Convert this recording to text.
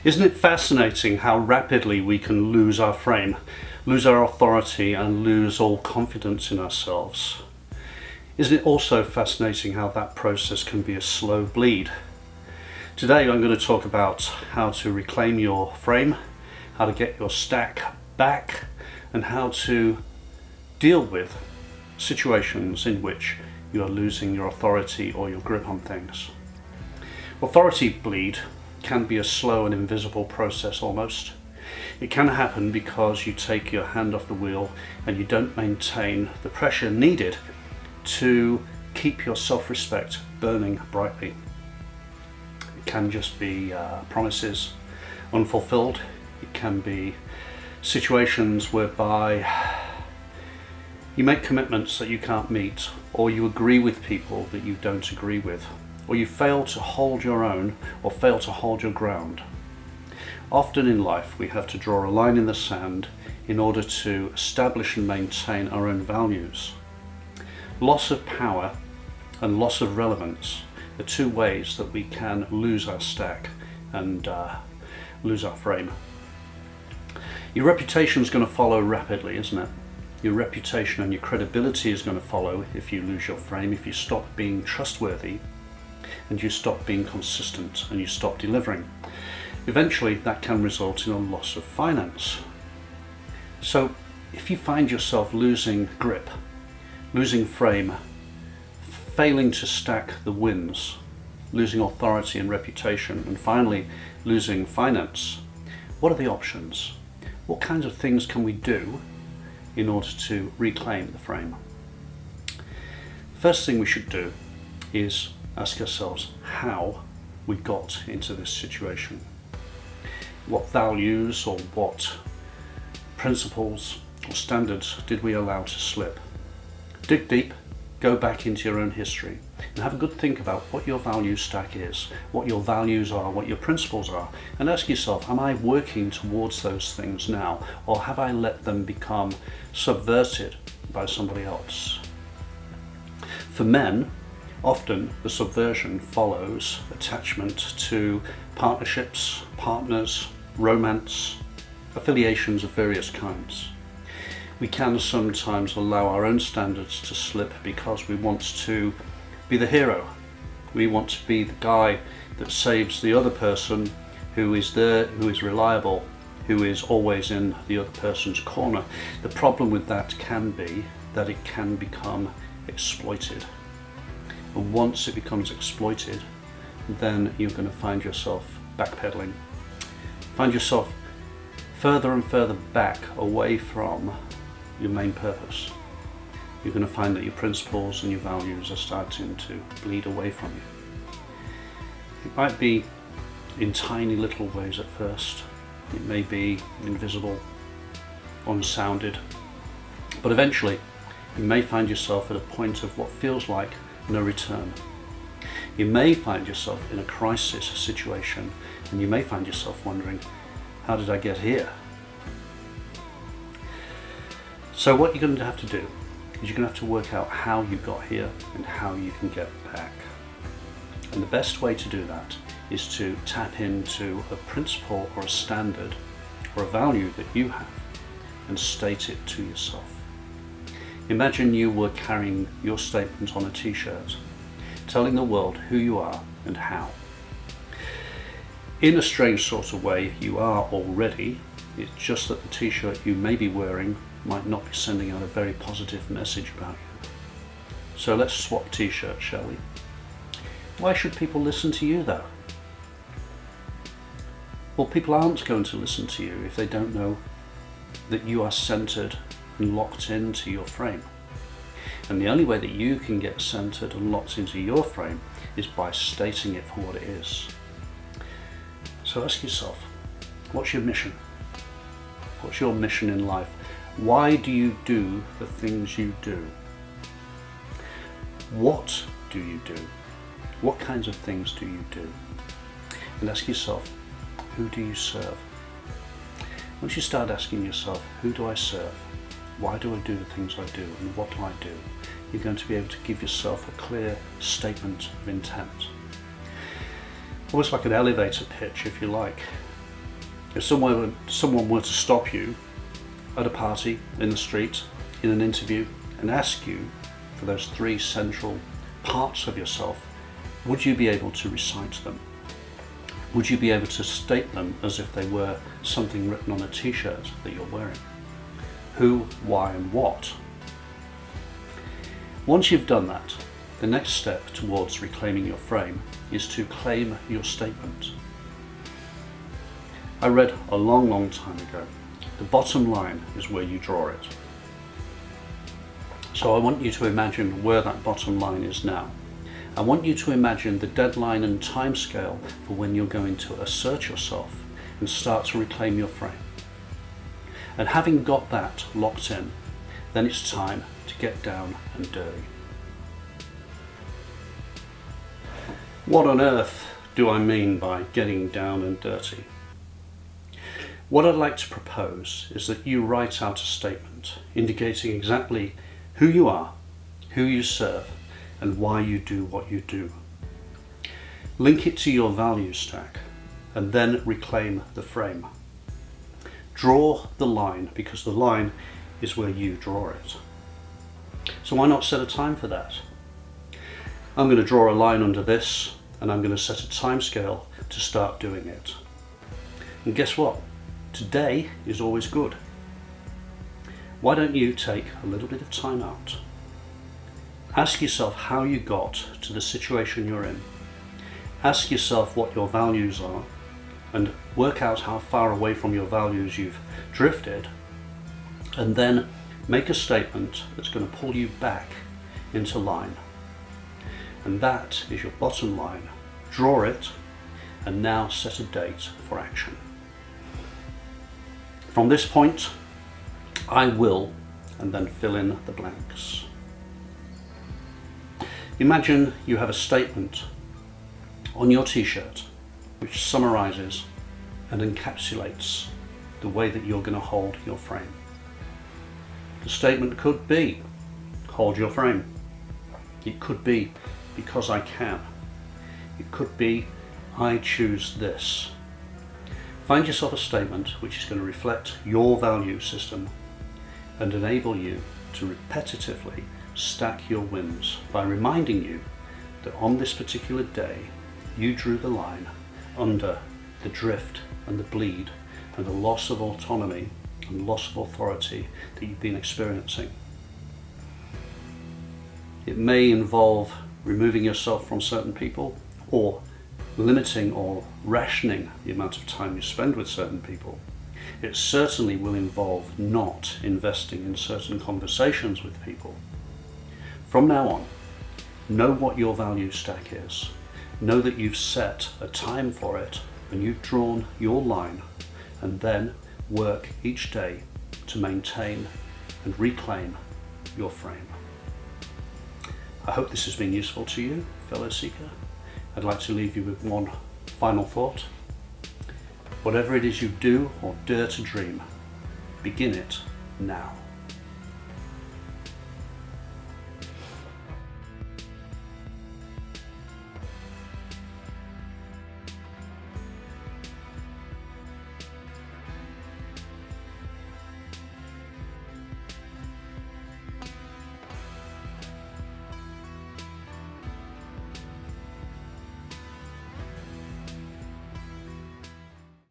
Isn't it fascinating how rapidly we can lose our frame, lose our authority, and lose all confidence in ourselves? Isn't it also fascinating how that process can be a slow bleed? Today I'm going to talk about how to reclaim your frame, how to get your stack back, and how to deal with situations in which you are losing your authority or your grip on things. Authority bleed can be a slow and invisible process almost. It can happen because you take your hand off the wheel and you don't maintain the pressure needed to keep your self-respect burning brightly. It can just be promises unfulfilled. It can be situations whereby you make commitments that you can't meet, or you agree with people that you don't agree with, or you fail to hold your own or fail to hold your ground. Often in life we have to draw a line in the sand in order to establish and maintain our own values. Loss of power and loss of relevance are two ways that we can lose our stack and lose our frame. Your reputation is going to follow rapidly, isn't it? Your reputation and your credibility is going to follow if you lose your frame, if you stop being trustworthy and you stop being consistent and you stop delivering. Eventually that can result in a loss of finance. So if you find yourself losing grip, losing frame, failing to stack the wins, losing authority and reputation, and finally losing finance, what are the options? What kinds of things can we do in order to reclaim the frame? First thing we should do is ask ourselves how we got into this situation. What values or what principles or standards did we allow to slip? Dig deep, go back into your own history and have a good think about what your value stack is, what your values are, what your principles are, and ask yourself, am I working towards those things now, or have I let them become subverted by somebody else? For men, often the subversion follows attachment to partnerships, partners, romance, affiliations of various kinds. We can sometimes allow our own standards to slip because we want to be the hero. We want to be the guy that saves the other person, who is there, who is reliable, who is always in the other person's corner. The problem with that can be that it can become exploited. And once it becomes exploited, then you're going to find yourself backpedaling. Find yourself further and further back away from your main purpose. You're going to find that your principles and your values are starting to bleed away from you. It might be in tiny little ways at first. It may be invisible, unsounded, but eventually you may find yourself at a point of what feels like no return. You may find yourself in a crisis situation, and you may find yourself wondering, how did I get here? So what you're going to have to do is you're going to have to work out how you got here and how you can get back. And the best way to do that is to tap into a principle or a standard or a value that you have and state it to yourself. Imagine you were carrying your statement on a t-shirt, telling the world who you are and how. In a strange sort of way, you are already. It's just that the t-shirt you may be wearing might not be sending out a very positive message about you. So let's swap t-shirts, shall we? Why should people listen to you though? Well, people aren't going to listen to you if they don't know that you are centered and locked into your frame. And the only way that you can get centered and locked into your frame is by stating it for what it is. So ask yourself, what's your mission? What's your mission in life? Why do you do the things you do? What do you do? What kinds of things do you do? And ask yourself, who do you serve? Once you start asking yourself, who do I serve? Why do I do the things I do? And what do I do? You're going to be able to give yourself a clear statement of intent. Almost like an elevator pitch, if you like. If someone were to stop you at a party, in the street, in an interview, and ask you for those 3 central parts of yourself, would you be able to recite them? Would you be able to state them as if they were something written on a t-shirt that you're wearing? Who, why, and what? Once you've done that, the next step towards reclaiming your frame is to claim your statement. I read a long time ago, the bottom line is where you draw it. So I want you to imagine where that bottom line is now. I want you to imagine the deadline and timescale for when you're going to assert yourself and start to reclaim your frame. And having got that locked in, then it's time to get down and dirty. What on earth do I mean by getting down and dirty? What I'd like to propose is that you write out a statement indicating exactly who you are, who you serve, and why you do what you do. Link it to your value stack and then reclaim the frame. Draw the line, because the line is where you draw it. So why not set a time for that? I'm going to draw a line under this, and I'm going to set a time scale to start doing it. And guess what? Today is always good. Why don't you take a little bit of time out? Ask yourself how you got to the situation you're in. Ask yourself what your values are, and work out how far away from your values you've drifted, and then make a statement that's going to pull you back into line. And that is your bottom line. Draw it, and now set a date for action. From this point, I will, and then fill in the blanks. Imagine you have a statement on your t-shirt which summarizes and encapsulates the way that you're going to hold your frame. The statement could be, hold your frame. It could be, because I can. It could be, I choose this. Find yourself a statement which is going to reflect your value system and enable you to repetitively stack your wins by reminding you that on this particular day you drew the line under the drift and the bleed and the loss of autonomy and loss of authority that you've been experiencing. It may involve removing yourself from certain people, or limiting or rationing the amount of time you spend with certain people. It certainly will involve not investing in certain conversations with people. From now on, know what your value stack is. Know that you've set a time for it and you've drawn your line, and then work each day to maintain and reclaim your frame. I hope this has been useful to you, fellow seeker. I'd like to leave you with one final thought. Whatever it is you do or dare to dream, begin it now.